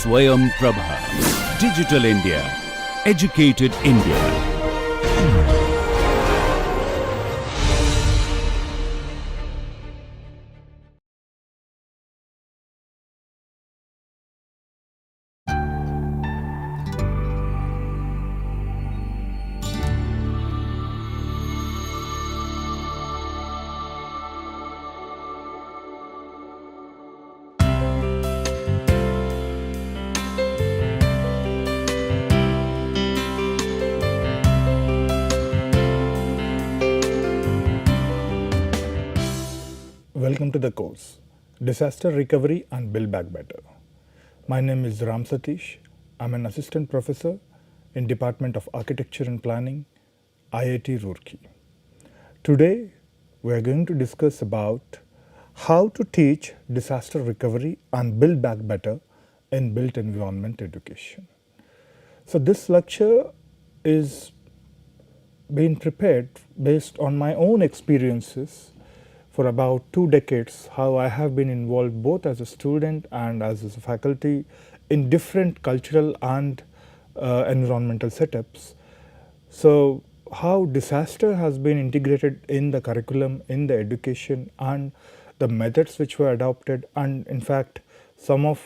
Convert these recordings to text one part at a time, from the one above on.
Swayam Prabha. Digital India. Educated India. Welcome to the course, Disaster Recovery and Build Back Better. My name is Ram Satish. I'm an assistant professor in Department of Architecture and Planning, IIT Roorkee. Today, we are going to discuss about how to teach disaster recovery and build back better in built environment education. So this lecture is being prepared based on my own experiences for about 2 decades, how I have been involved both as a student and as a faculty in different cultural and environmental setups. So how disaster has been integrated in the curriculum, in the education, and the methods which were adopted, and in fact some of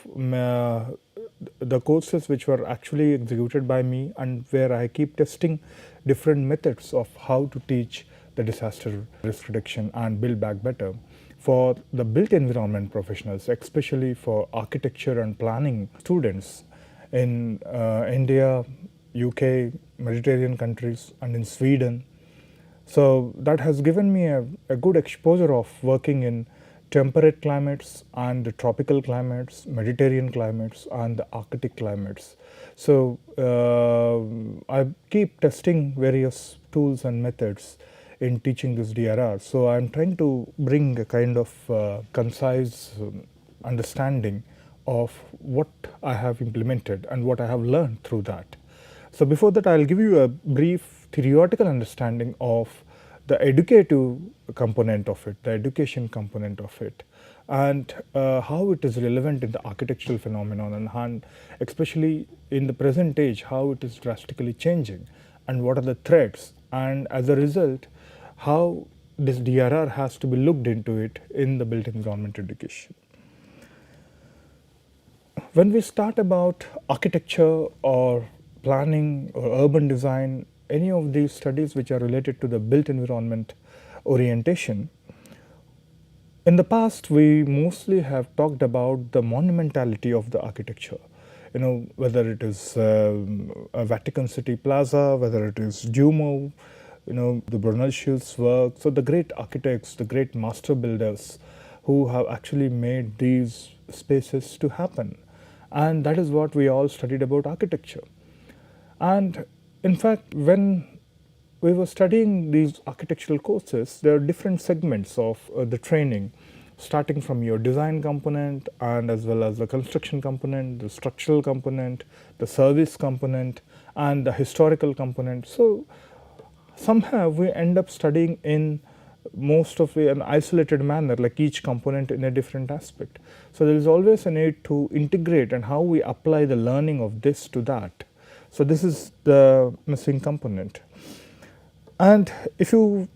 the courses which were actually executed by me, and where I keep testing different methods of how to teach the disaster risk reduction and build back better for the built environment professionals, especially for architecture and planning students in India, UK, Mediterranean countries, and in Sweden. So that has given me a good exposure of working in temperate climates and the tropical climates, Mediterranean climates, and the Arctic climates. So I keep testing various tools and methods in teaching this DRR. So I'm trying to bring a kind of concise understanding of what I have implemented and what I have learned through that. So before that, I'll give you a brief theoretical understanding of the educative component of it, the education component of it, and how it is relevant in the architectural phenomenon, and especially in the present age, how it is drastically changing, and what are the threats, and as a result, how this DRR has to be looked into it in the built environment education. When we start about architecture or planning or urban design, any of these studies which are related to the built environment orientation, in the past we mostly have talked about the monumentality of the architecture. You know, whether it is a Vatican City Plaza, whether it is Duomo, you know, the Brunel Schill's work. So the great architects, the great master builders who have actually made these spaces to happen. And that is what we all studied about architecture. And in fact, when we were studying these architectural courses, there are different segments of the training, starting from your design component, and as well as the construction component, the structural component, the service component, and the historical component. So somehow we end up studying in most of an isolated manner, like each component in a different aspect. So there is always a need to integrate and how we apply the learning of this to that. So this is the missing component. And if you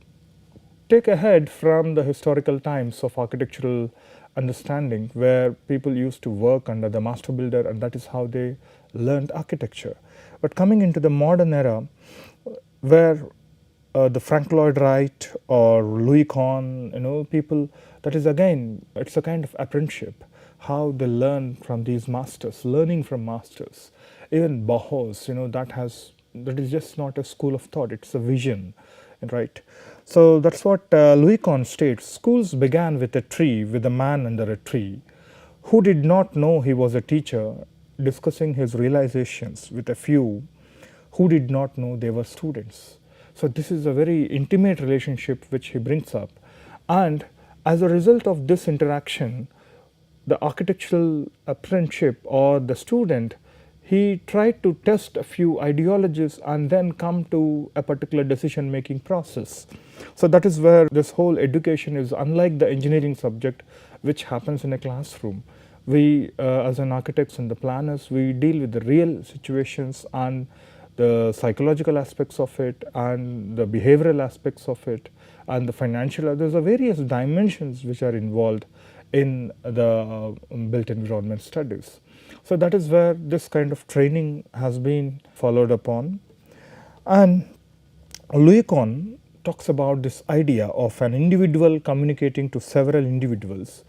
take ahead from the historical times of architectural understanding, where people used to work under the master builder, and that is how they learned architecture. But coming into the modern era, where the Frank Lloyd Wright or Louis Kahn, you know, people, that is again, it's a kind of apprenticeship, how they learn from these masters, learning from masters. Even Bauhaus, you know, that is just not a school of thought, it's a vision, right? So that's what Louis Kahn states: schools began with a tree, with a man under a tree, who did not know he was a teacher, discussing his realizations with a few who did not know they were students. So this is a very intimate relationship which he brings up, and as a result of this interaction, the architectural apprenticeship or the student, he tried to test a few ideologies and then come to a particular decision making process. So that is where this whole education is unlike the engineering subject which happens in a classroom, we as an architects and the planners, we deal with the real situations and the psychological aspects of it and the behavioral aspects of it and the financial. There's a various dimensions which are involved in the built environment studies. So that is where this kind of training has been followed upon. And Louis Kahn talks about this idea of an individual communicating to several individuals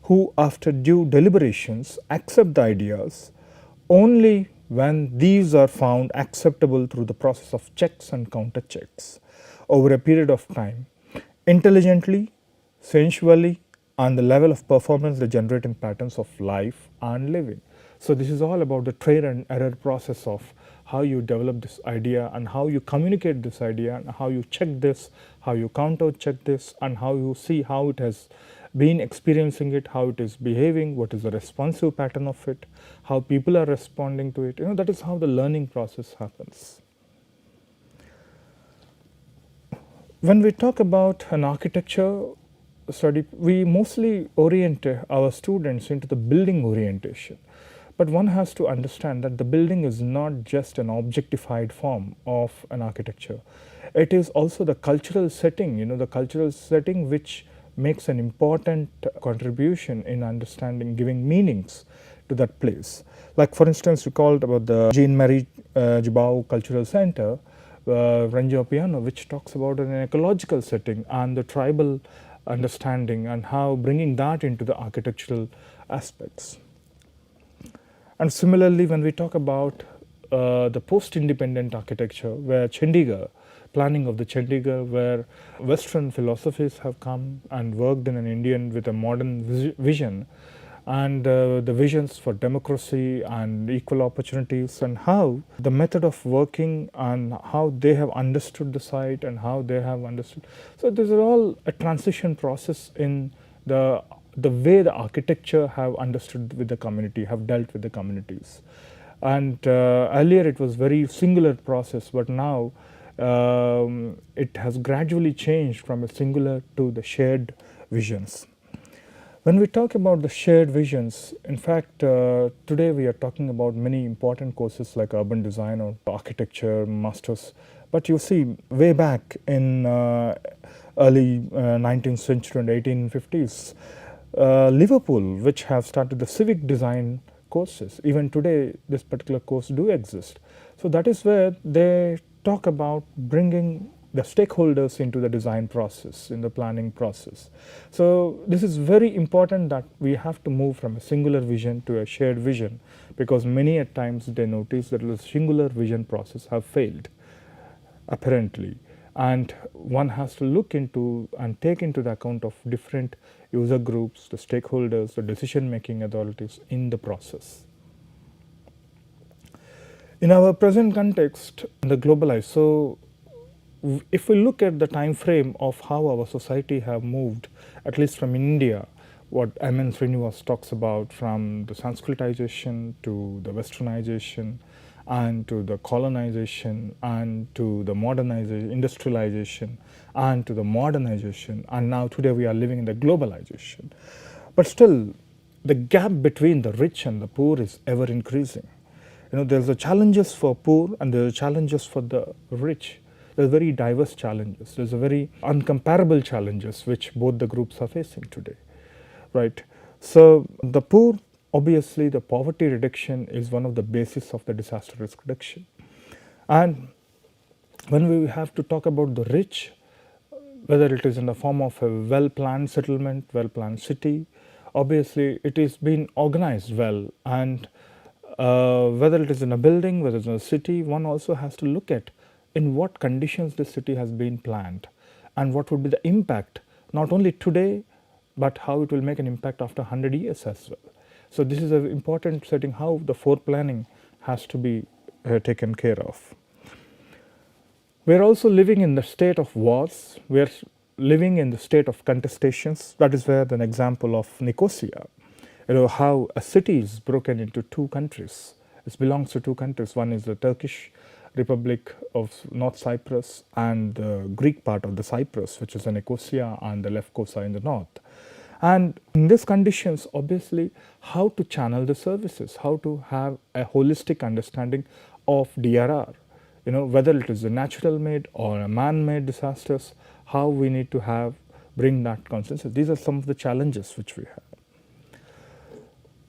who, after due deliberations, accept the ideas only when these are found acceptable through the process of checks and counter checks over a period of time, intelligently, sensually, and the level of performance they generate in patterns of life and living. So this is all about the trial and error process of how you develop this idea and how you communicate this idea and how you check this, how you counter check this, and how you see how it has been experiencing it, how it is behaving, what is the responsive pattern of it, how people are responding to it. That is how the learning process happens. When we talk about an architecture study, we mostly orient our students into the building orientation. But one has to understand that the building is not just an objectified form of an architecture. It is also the cultural setting, the cultural setting which makes an important contribution in understanding, giving meanings to that place. Like for instance, we called about the Jean-Marie Gibau Cultural Center, Renzo Piano, which talks about an ecological setting and the tribal understanding and how bringing that into the architectural aspects. And similarly, when we talk about the post-independent architecture, where Chandigarh, planning of the Chandigarh, where Western philosophies have come and worked in an Indian with a modern vision, and the visions for democracy and equal opportunities, and how the method of working and how they have understood the site and how they have understood. So these are all a transition process in the way the architecture have understood with the community, have dealt with the communities. And earlier it was very singular process, but now it has gradually changed from a singular to the shared visions. When we talk about the shared visions, in fact, today we are talking about many important courses like urban design or architecture, masters. But you see, way back in early 19th century and 1850s, Liverpool, which have started the civic design courses, even today this particular course do exist. So that is where they talk about bringing the stakeholders into the design process, in the planning process. So this is very important that we have to move from a singular vision to a shared vision, because many at times they notice that the singular vision process have failed, apparently. And one has to look into and take into the account of different user groups, the stakeholders, the decision-making authorities in the process. In our present context, the globalized, so if we look at the time frame of how our society have moved, at least from India, what M.N. Srinivas talks about, from the Sanskritization to the Westernization and to the colonization and to the modernization, industrialization and to the modernization, and now today we are living in the globalization. But still, the gap between the rich and the poor is ever increasing. There's the challenges for poor and there are challenges for the rich. There's very diverse challenges. There's a very uncomparable challenges which both the groups are facing today, right? So the poor, obviously the poverty reduction is one of the basis of the disaster risk reduction. And when we have to talk about the rich, whether it is in the form of a well-planned settlement, well-planned city, obviously it is being organized well, and whether it is in a building, whether it's in a city, one also has to look at in what conditions this city has been planned and what would be the impact, not only today, but how it will make an impact after 100 years as well. So this is an important setting, how the foreplanning has to be taken care of. We are also living in the state of wars. We are living in the state of contestations. That is where an example of Nicosia, how a city is broken into two countries. It belongs to two countries. One is the Turkish Republic of North Cyprus and the Greek part of the Cyprus, which is the Nicosia and the Lefkosa in the north. And in these conditions, obviously, how to channel the services, how to have a holistic understanding of DRR, whether it is a natural made or a man made disasters, how we need to bring that consensus. These are some of the challenges which we have.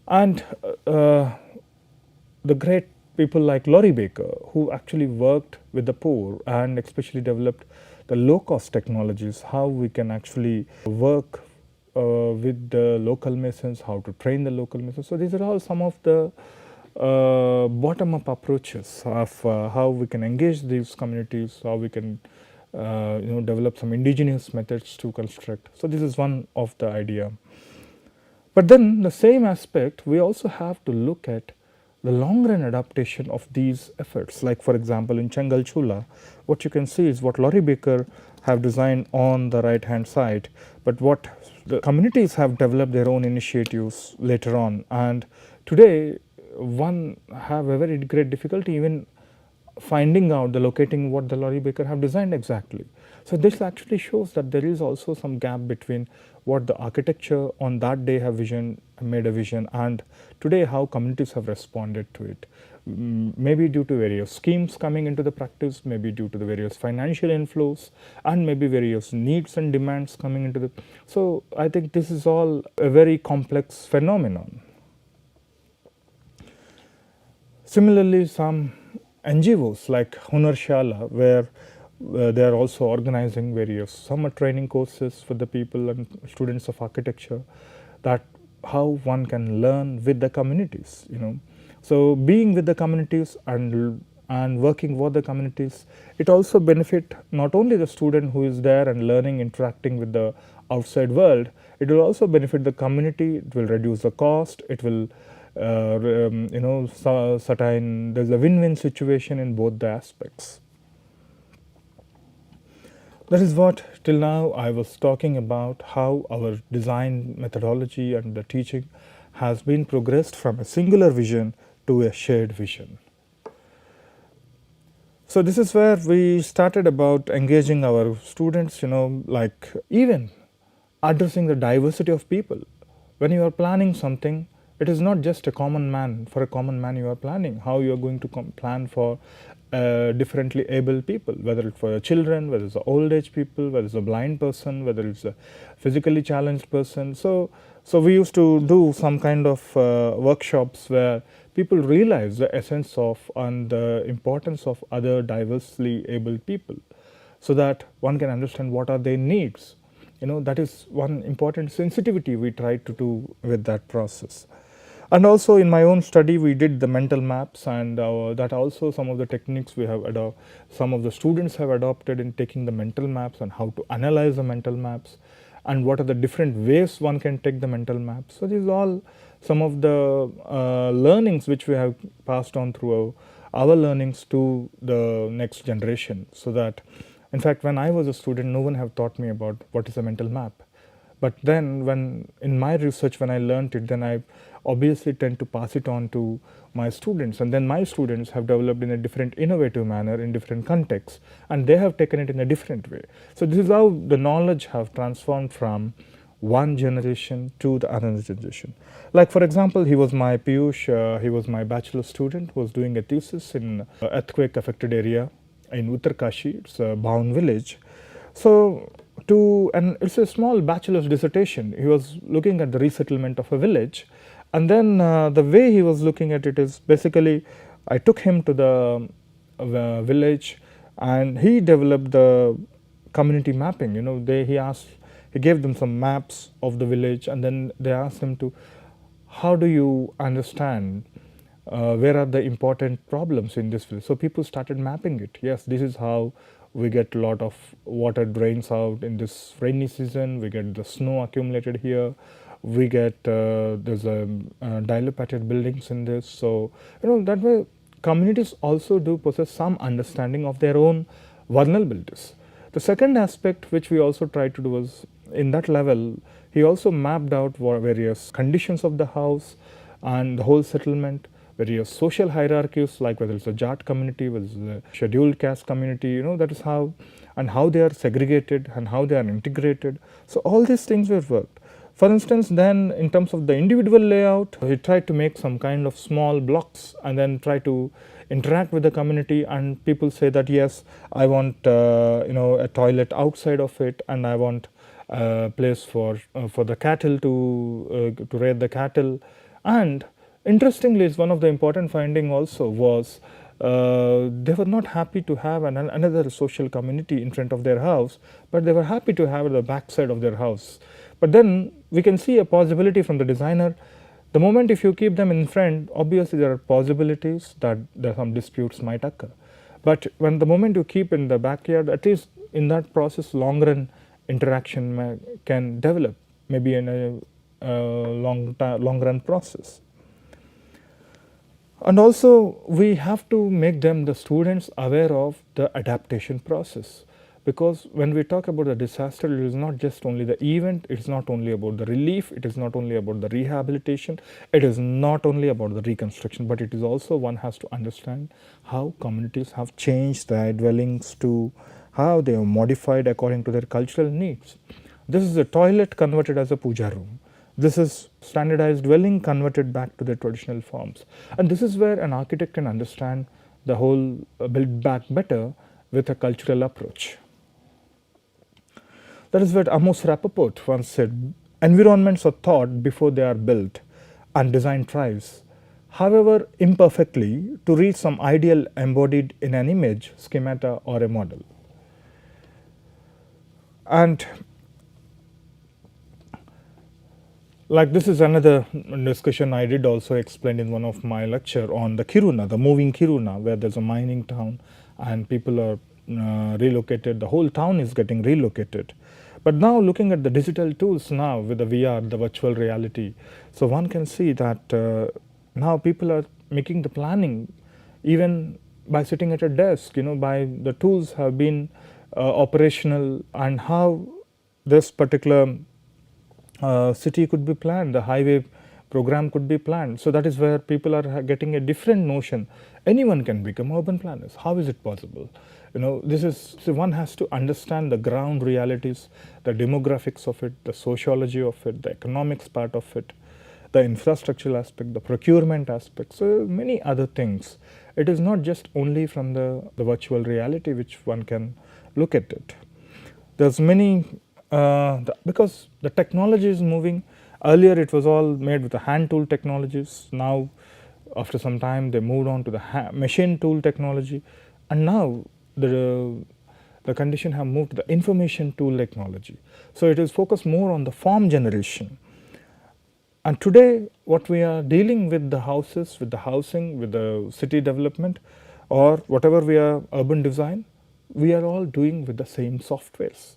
And the great people like Laurie Baker, who actually worked with the poor and especially developed the low cost technologies, how we can actually work with the local masons, how to train the local masons. So these are all some of the bottom up approaches of how we can engage these communities, how we can develop some indigenous methods to construct. So this is one of the idea. But then the same aspect, we also have to look at the long run adaptation of these efforts. Like for example, in Changal Chula, what you can see is what Laurie Baker have designed on the right hand side, but what the communities have developed their own initiatives later on. And today, one have a very great difficulty even finding out locating what the Laurie Baker have designed exactly. So this actually shows that there is also some gap between what the architecture on that day have made a vision, and today how communities have responded to it. Maybe due to various schemes coming into the practice, maybe due to the various financial inflows, and maybe various needs and demands coming into the. So I think this is all a very complex phenomenon. Similarly, some NGOs like Hunarshala, where they are also organizing various summer training courses for the people and students of architecture, that how one can learn with the communities. So being with the communities and working with the communities, it also benefit not only the student who is there and learning, interacting with the outside world, it will also benefit the community. It will reduce the cost. It will certain there's a win-win situation in both the aspects. That is what till now I was talking about, how our design methodology and the teaching has been progressed from a singular vision to a shared vision. So this is where we started about engaging our students, like even addressing the diversity of people. When you are planning something, it is not just a common man. For a common man you are planning, how you are going to plan for differently able people, whether it's for children, whether it's old age people, whether it's a blind person, whether it's a physically challenged person. So we used to do some kind of workshops where people realize the essence of and the importance of other diversely able people, so that one can understand what are their needs. That is one important sensitivity we try to do with that process. And also in my own study, we did the mental maps, and that also some of the techniques we have some of the students have adopted in taking the mental maps and how to analyze the mental maps, and what are the different ways one can take the mental maps. So these are all some of the learnings which we have passed on through our learnings to the next generation. So that, in fact, when I was a student, no one have taught me about what is a mental map. But then when in my research, when I learned it, then I obviously tend to pass it on to my students, and then my students have developed in a different innovative manner in different contexts, and they have taken it in a different way. So this is how the knowledge have transformed from one generation to the another generation. Like for example, he was my Piyush, he was my bachelor student who was doing a thesis in earthquake affected area in Uttarkashi. It's a Baun village. So and it's a small bachelor's dissertation. He was looking at the resettlement of a village, and then the way he was looking at it is basically, I took him to the village, and he developed the community mapping. He gave them some maps of the village, and then they asked him to, how do you understand where are the important problems in this village? So people started mapping it. Yes, this is how we get a lot of water drains out in this rainy season. We get the snow accumulated here. We get there's a dilapidated buildings in this. So that way communities also do possess some understanding of their own vulnerabilities. The second aspect which we also tried to do was, in that level, he also mapped out various conditions of the house and the whole settlement, various social hierarchies, like whether it's a Jat community, whether it's a scheduled caste community, that is how, and how they are segregated and how they are integrated. So all these things were worked. For instance, then in terms of the individual layout, he tried to make some kind of small blocks and then try to interact with the community, and people say that yes, I want a toilet outside of it, and I want a place for the cattle to rear the cattle. And interestingly, one of the important finding also was they were not happy to have another social community in front of their house, but they were happy to have the backside of their house. But then we can see a possibility from the designer. The moment if you keep them in front, obviously there are possibilities that some disputes might occur. But when the moment you keep in the backyard, at least in that process, long run interaction can develop, maybe in a long run process. And also we have to make them, the students, aware of the adaptation process, because when we talk about the disaster, it is not just only the event, it is not only about the relief, it is not only about the rehabilitation, it is not only about the reconstruction, but it is also one has to understand how communities have changed their dwellings to how they are modified according to their cultural needs. This is a toilet converted as a puja room. This is standardized dwelling converted back to their traditional forms. And this is where an architect can understand the whole build back better with a cultural approach. That is what Amos Rappaport once said, environments are thought before they are built, and design tries, however imperfectly, to reach some ideal embodied in an image, schemata or a model. And like this is another discussion I did also explain in one of my lecture on the Kiruna, the moving Kiruna, where there's a mining town and people are relocated, the whole town is getting relocated. But now looking at the digital tools now with the VR, the virtual reality, so one can see that now people are making the planning even by sitting at a desk, by the tools have been operational, and how this particular city could be planned, the highway program could be planned. So that is where people are getting a different notion. Anyone can become urban planners. How is it possible? This is, so one has to understand the ground realities, the demographics of it, the sociology of it, the economics part of it, the infrastructural aspect, the procurement aspect, so many other things. It is not just only from the virtual reality which one can look at it. There's many because the technology is moving. Earlier it was all made with the hand tool technologies. Now after some time they moved on to the machine tool technology, and now the condition have moved to the information tool technology. So it is focused more on the form generation. And today what we are dealing with the houses, with the housing, with the city development, or whatever we are urban design, we are all doing with the same softwares.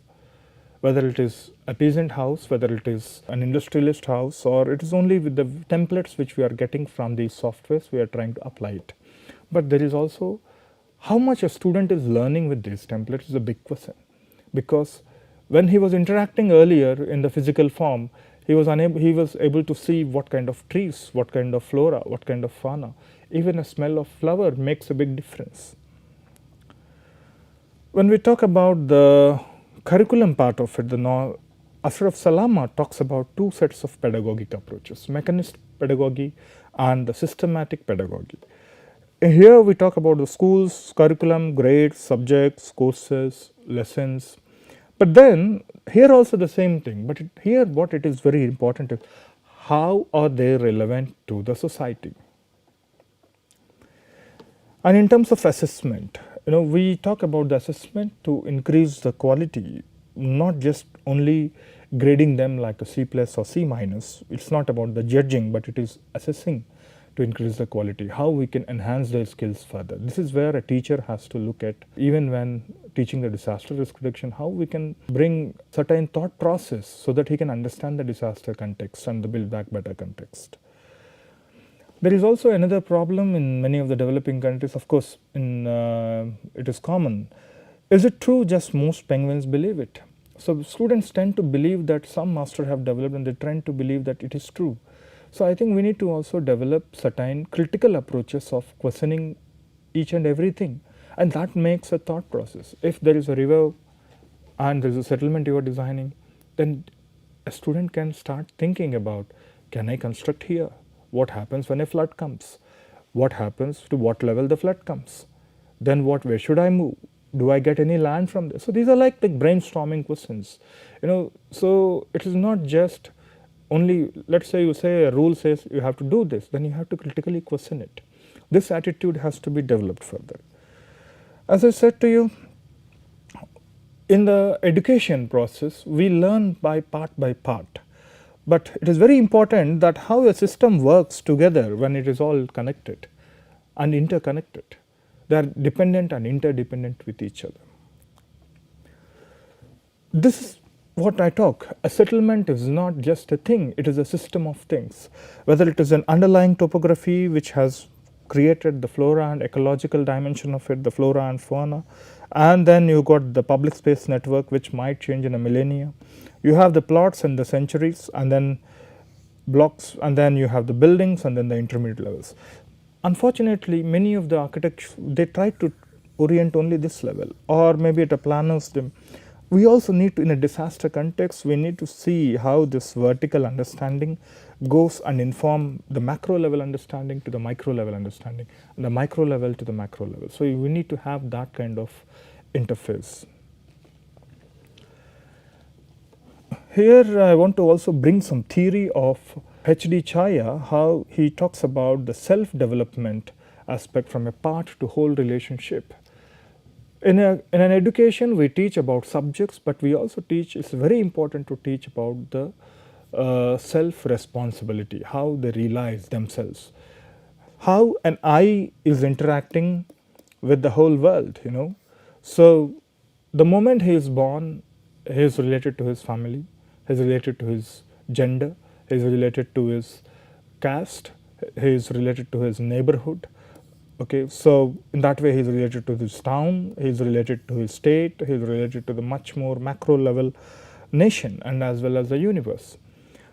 Whether it is a peasant house, whether it is an industrialist house, or it is only with the templates which we are getting from these softwares, we are trying to apply it. But there is also how much a student is learning with these templates is a big question, because when he was interacting earlier in the physical form, he was able to see what kind of trees, what kind of flora, what kind of fauna. Even a smell of flower makes a big difference. When we talk about the curriculum part of it, the Ashraf Salama talks about two sets of pedagogic approaches, mechanist pedagogy and the systematic pedagogy. Here we talk about the schools, curriculum, grades, subjects, courses, lessons. But then here also the same thing, but here what it is very important is how are they relevant to the society. And in terms of assessment, we talk about the assessment to increase the quality, not just only grading them like a C plus or C minus. It's not about the judging, but it is assessing to increase the quality, how we can enhance their skills further. This is where a teacher has to look at, even when teaching the disaster risk reduction, how we can bring certain thought process so that he can understand the disaster context and the build back better context. There is also another problem in many of the developing countries. Of course, it is common. Is it true just most penguins believe it? So students tend to believe that some master have developed, and they tend to believe that it is true. So I think we need to also develop certain critical approaches of questioning each and everything, and that makes a thought process. If there is a river and there is a settlement you are designing, then a student can start thinking about, can I construct here? What happens when a flood comes? What happens to what level the flood comes? Then where should I move? Do I get any land from this? So these are like the brainstorming questions, so it is not just only, let's say you say a rule says you have to do this, then you have to critically question it. This attitude has to be developed further. As I said to you, in the education process, we learn by part, but it is very important that how a system works together when it is all connected and interconnected. They are dependent and interdependent with each other. This is what I talk. A settlement is not just a thing, it is a system of things. Whether it is an underlying topography which has created the flora and ecological dimension of it, the flora and fauna, and then you got the public space network which might change in a millennia. You have the plots and the centuries, and then blocks, and then you have the buildings, and then the intermediate levels. Unfortunately, many of the architects, they try to orient only this level, or maybe at a planner's dim. We also need to, in a disaster context, we need to see how this vertical understanding goes and inform the macro level understanding to the micro level understanding, and the micro level to the macro level. So we need to have that kind of interface. Here I want to also bring some theory of H.D. Chaya, how he talks about the self-development aspect from a part to whole relationship. In an education, we teach about subjects, but we also teach, it's very important to teach about the self-responsibility, how they realize themselves, how an I is interacting with the whole world, So the moment he is born, he is related to his family, he is related to his gender, he is related to his caste, he is related to his neighborhood. Okay, so in that way he is related to his town, he is related to his state, he is related to the much more macro level nation and as well as the universe.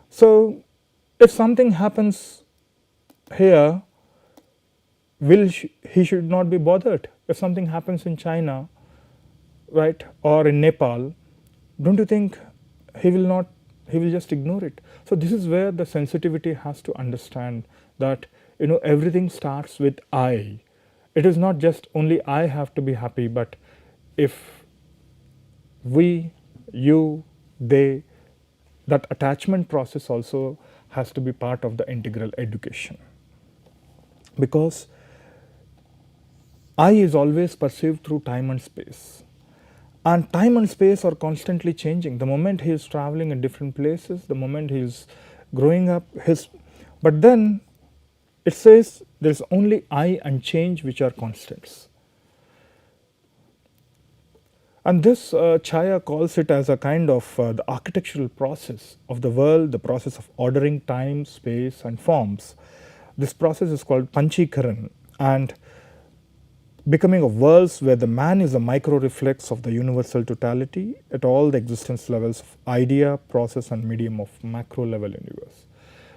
So if something happens here, he should not be bothered. If something happens in China, right, or in Nepal, don't you think he will just ignore it? So this is where the sensitivity has to understand that everything starts with I. It is not just only I have to be happy, but if we, you, they, that attachment process also has to be part of the integral education. Because I is always perceived through time and space. And time and space are constantly changing. The moment he is traveling in different places, the moment he is growing up, but then it says there is only I and change which are constants. And this Chaya calls it as a kind of the architectural process of the world, the process of ordering time, space, and forms. This process is called Panchikaran, and becoming of worlds where the man is a micro reflex of the universal totality at all the existence levels of idea, process, and medium of macro level universe.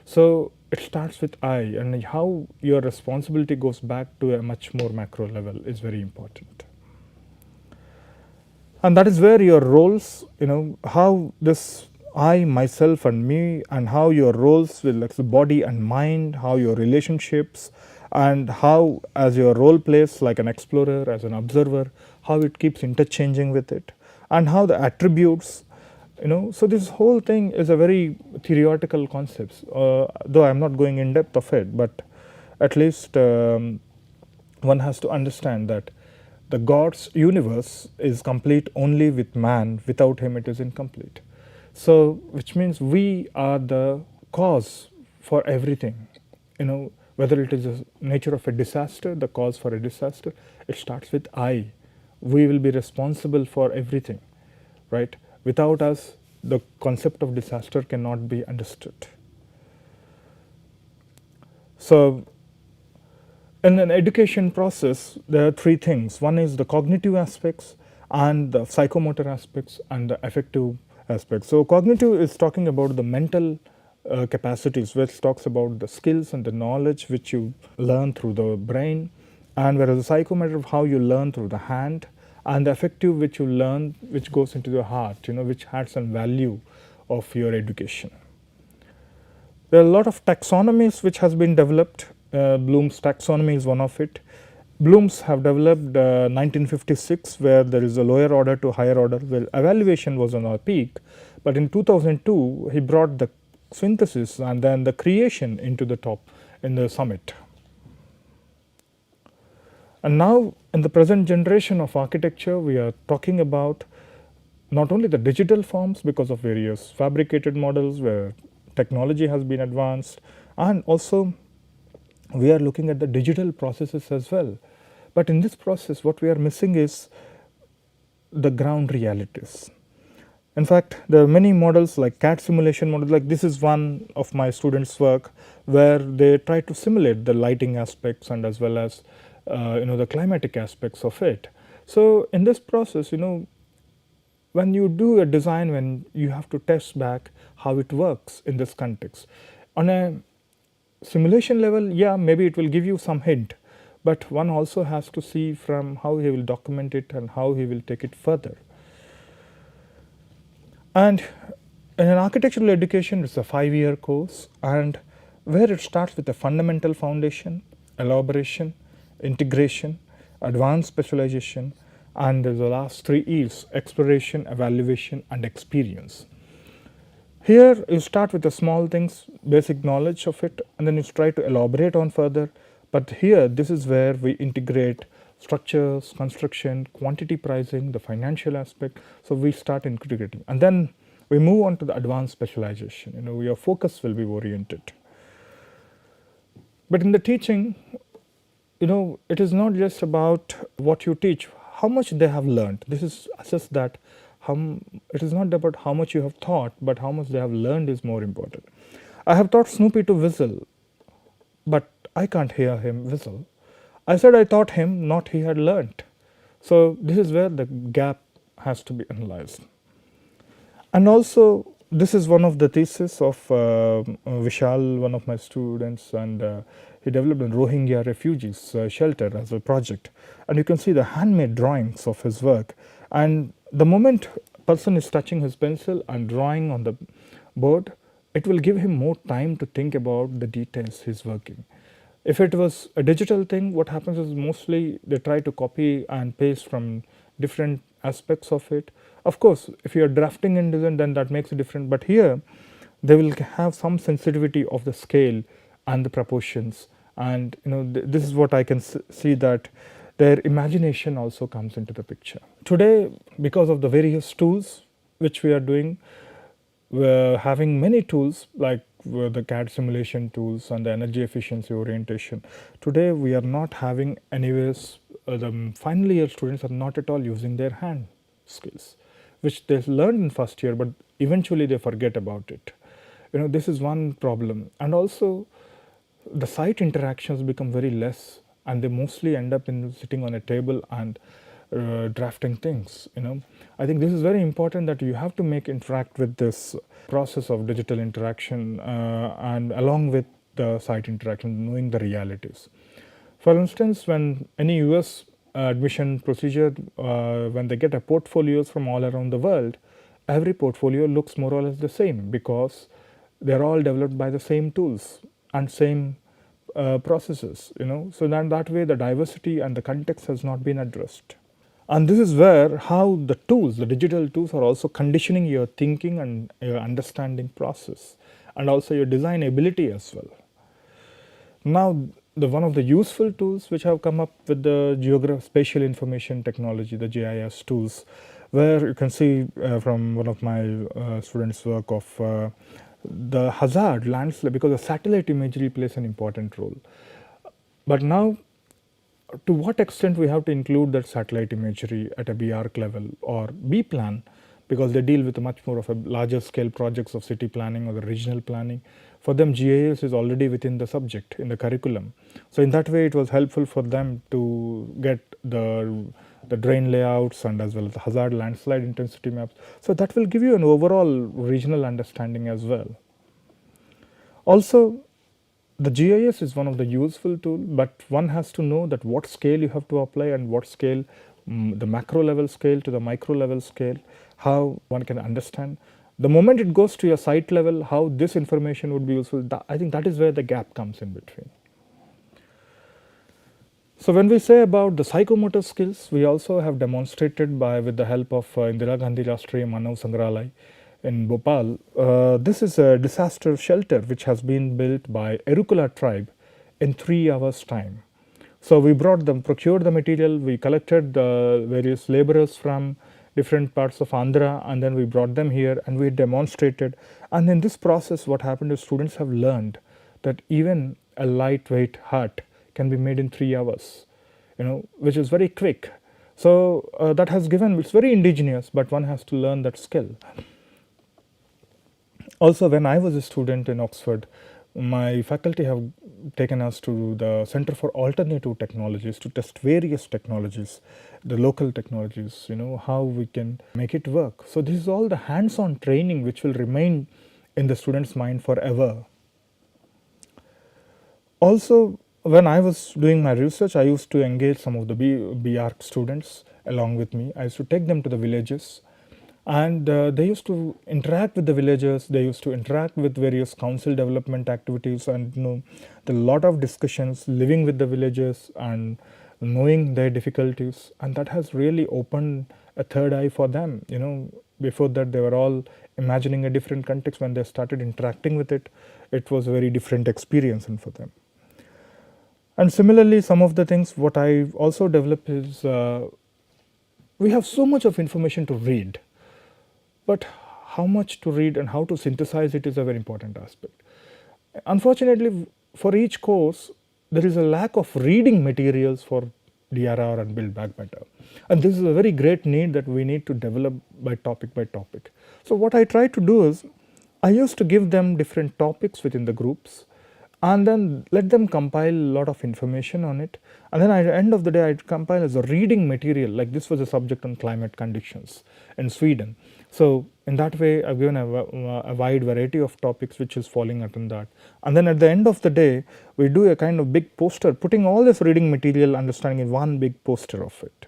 So it starts with I, and how your responsibility goes back to a much more macro level is very important. And that is where your roles, how this I, myself, and me, and how your roles will, like the body and mind, how your relationships, and how as your role plays like an explorer, as an observer, how it keeps interchanging with it, and how the attributes, so this whole thing is a very theoretical concept, though I am not going in depth of it, but at least one has to understand that the God's universe is complete only with man. Without him it is incomplete. So which means we are the cause for everything, whether it is the nature of a disaster, the cause for a disaster, it starts with I. We will be responsible for everything, right? Without us, the concept of disaster cannot be understood. So in an education process, there are three things. One is the cognitive aspects, and the psychomotor aspects, and the affective aspects. So cognitive is talking about the mental capacities, which talks about the skills and the knowledge which you learn through the brain, and whereas the psychomotor of how you learn through the hand, and the affective which you learn, which goes into the heart, which has some value of your education. There are a lot of taxonomies which has been developed. Bloom's taxonomy is one of it. Bloom's have developed 1956, where there is a lower order to higher order, where evaluation was on a peak, but in 2002 he brought the synthesis and then the creation into the top in the summit. And now in the present generation of architecture, we are talking about not only the digital forms because of various fabricated models where technology has been advanced, and also we are looking at the digital processes as well. But in this process, what we are missing is the ground realities. In fact, there are many models like CAD simulation models, like this is one of my students' work where they try to simulate the lighting aspects and as well as the climatic aspects of it. So in this process, when you do a design, when you have to test back how it works in this context. On a simulation level, yeah, maybe it will give you some hint, but one also has to see from how he will document it and how he will take it further. And in an architectural education, it's a 5-year course, and where it starts with a fundamental foundation, elaboration, integration, advanced specialization, and the last 3 E's: exploration, evaluation, and experience. Here you start with the small things, basic knowledge of it, and then you try to elaborate on further. But here, this is where we integrate structures, construction, quantity pricing, the financial aspect. So we start integrating, and then we move on to the advanced specialization. Your focus will be oriented. But in the teaching, it is not just about what you teach, how much they have learned. This is assessed that it is not about how much you have taught, but how much they have learned is more important. I have taught Snoopy to whistle, but I can't hear him whistle. I said I taught him, not he had learnt. So this is where the gap has to be analyzed. And also, this is one of the thesis of Vishal, one of my students, and he developed a Rohingya refugees shelter as a project. And you can see the handmade drawings of his work. And the moment person is touching his pencil and drawing on the board, it will give him more time to think about the details he's working. If it was a digital thing, what happens is mostly they try to copy and paste from different aspects of it. Of course, if you are drafting in design, then that makes it different. But here, they will have some sensitivity of the scale and the proportions. And this is what I can see, that their imagination also comes into the picture. Today, because of the various tools which we are doing, we're having many tools like the CAD simulation tools and the energy efficiency orientation. Today, we are not having anyways, the final year students are not at all using their hand skills, which they learned in first year, but eventually they forget about it. This is one problem. And also, the site interactions become very less, and they mostly end up in sitting on a table and drafting things. I think this is very important, that you have to interact with this process of digital interaction and along with the site interaction, knowing the realities. For instance, when any US admission procedure, when they get a portfolios from all around the world, every portfolio looks more or less the same, because they're all developed by the same tools and same processes. So that way the diversity and the context has not been addressed. And this is where how the tools, the digital tools, are also conditioning your thinking and your understanding process, and also your design ability as well. Now, one of the useful tools which have come up with the spatial information technology, the GIS tools, where you can see from one of my students' work of the hazard landscape, because the satellite imagery plays an important role. But now, to what extent we have to include that satellite imagery at a BARC level or B-plan, because they deal with much more of a larger scale projects of city planning or the regional planning. For them, GIS is already within the subject in the curriculum. So in that way, it was helpful for them to get the drain layouts and as well as the hazard landslide intensity maps. So that will give you an overall regional understanding as well. Also, the GIS is one of the useful tool, but one has to know that what scale you have to apply and what scale, the macro level scale to the micro level scale, how one can understand. The moment it goes to your site level, how this information would be useful, I think that is where the gap comes in between. So when we say about the psychomotor skills, we also have demonstrated with the help of Indira Gandhi Rashtriya Manav Sangrahalaya in Bhopal. This is a disaster shelter which has been built by Erukula tribe in 3 hours time. So we procured the material, we collected the various laborers from different parts of Andhra, and then we brought them here and we demonstrated. And in this process, what happened is students have learned that even a lightweight hut can be made in 3 hours, which is very quick. So that has given, it's very indigenous, but one has to learn that skill. Also, when I was a student in Oxford, my faculty have taken us to the Center for Alternative Technologies to test various technologies, the local technologies, how we can make it work. So this is all the hands-on training which will remain in the student's mind forever. Also, when I was doing my research, I used to engage some of the BArch students along with me. I used to take them to the villages, and they used to interact with the villagers, they used to interact with various council development activities, and there are a lot of discussions living with the villagers and knowing their difficulties, and that has really opened a third eye for them. Before that they were all imagining a different context. When they started interacting with it, it was a very different experience for them. And similarly, some of the things what I also developed is we have so much of information to read, but how much to read and how to synthesize it is a very important aspect. Unfortunately, for each course, there is a lack of reading materials for DRR and Build Back Better. And this is a very great need that we need to develop by topic by topic. So what I try to do is, I used to give them different topics within the groups, and then let them compile a lot of information on it, and then at the end of the day I'd compile as a reading material. Like this was a subject on climate conditions in Sweden. So in that way I've given a wide variety of topics which is falling under that, and then at the end of the day we do a kind of big poster putting all this reading material understanding in one big poster of it.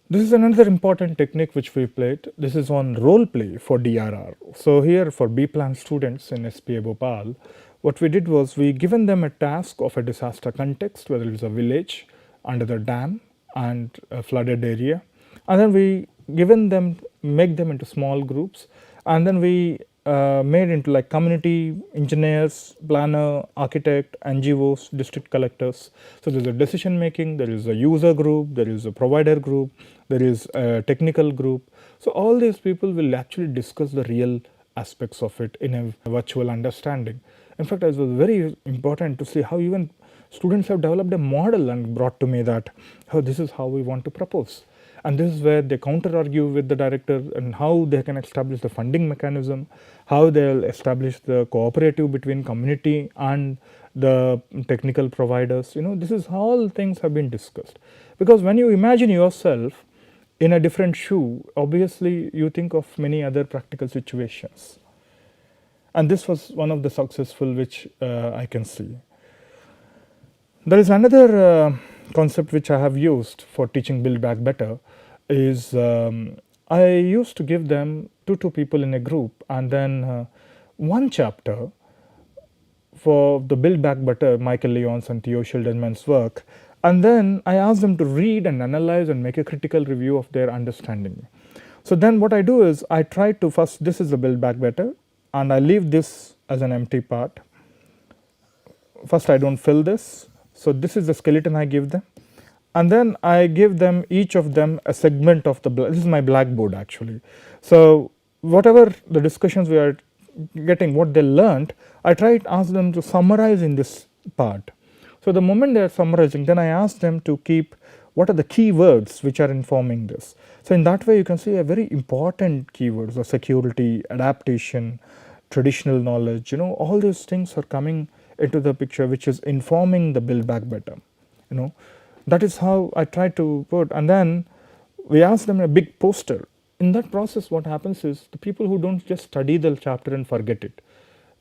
This is another important technique which we played. This is on role play for DRR. So here for B-Plan students in SPA Bhopal, what we did was we given them a task of a disaster context, whether it is a village under the dam and a flooded area, and then we make them into small groups, and then we made into like community engineers, planner, architect, NGOs, district collectors. So there is a decision making, there is a user group, there is a provider group, there is a technical group. So all these people will actually discuss the real aspects of it in a virtual understanding. In fact, it was very important to see how even students have developed a model and brought to me that, oh, this is how we want to propose. And this is where they counter argue with the director and how they can establish the funding mechanism, how they'll establish the cooperative between community and the technical providers. This is how all things have been discussed. Because when you imagine yourself in a different shoe, obviously you think of many other practical situations. And this was one of the successful which I can see. There is another concept which I have used for teaching Build Back Better is I used to give them two people in a group, and then one chapter for the Build Back Better, Michael Lyons and Theo Schilderman's work, and then I asked them to read and analyze and make a critical review of their understanding. So then what I do is I try to first, this is the Build Back Better, and I leave this as an empty part. First I don't fill this. So this is the skeleton I give them, and then I give them each of them a segment of this is my blackboard actually. So whatever the discussions we are getting, what they learned, I try to ask them to summarize in this part. So the moment they are summarizing, then I ask them to keep what are the key words which are informing this. So in that way you can see a very important keywords of security, adaptation, traditional knowledge, all these things are coming into the picture which is informing the Build Back Better. That is how I try to put, and then we ask them a big poster. In that process what happens is the people who don't just study the chapter and forget it,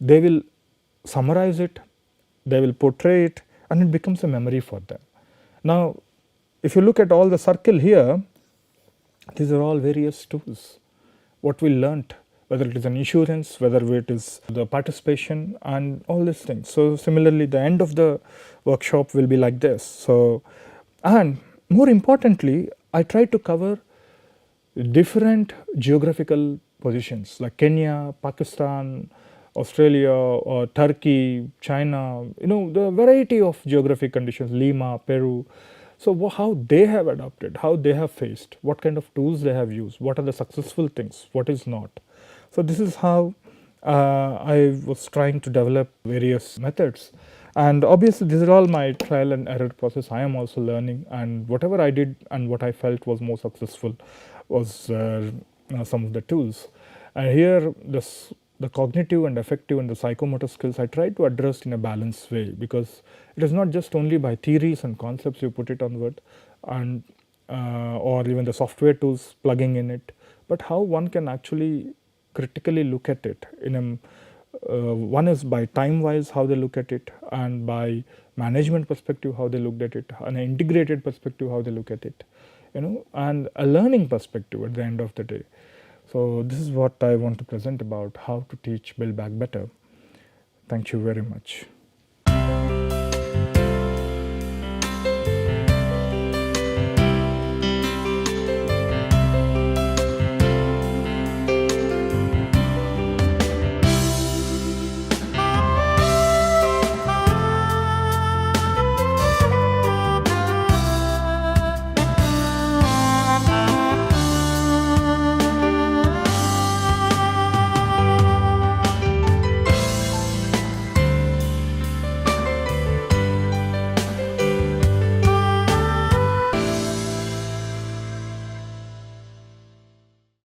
they will summarize it, they will portray it, and it becomes a memory for them. Now if you look at all the circle here, these are all various tools. what we learnt, whether it is an insurance, whether it is the participation and all these things. So similarly, the end of the workshop will be like this. So, and more importantly, I try to cover different geographical positions like Kenya, Pakistan, Australia, or Turkey, China, the variety of geographic conditions, Lima, Peru. So how they have adapted, how they have faced, what kind of tools they have used, what are the successful things, what is not. So this is how I was trying to develop various methods. And obviously these are all my trial and error process. I am also learning, and whatever I did and what I felt was more successful was some of the tools. And here the cognitive and affective and the psychomotor skills I try to address in a balanced way, because it is not just only by theories and concepts you put it onward, and or even the software tools plugging in it, but how one can actually critically look at it in a one is by time wise how they look at it, and by management perspective how they looked at it, an integrated perspective how they look at it, and a learning perspective at the end of the day. So this is what I want to present about how to teach Build Back Better. Thank you very much.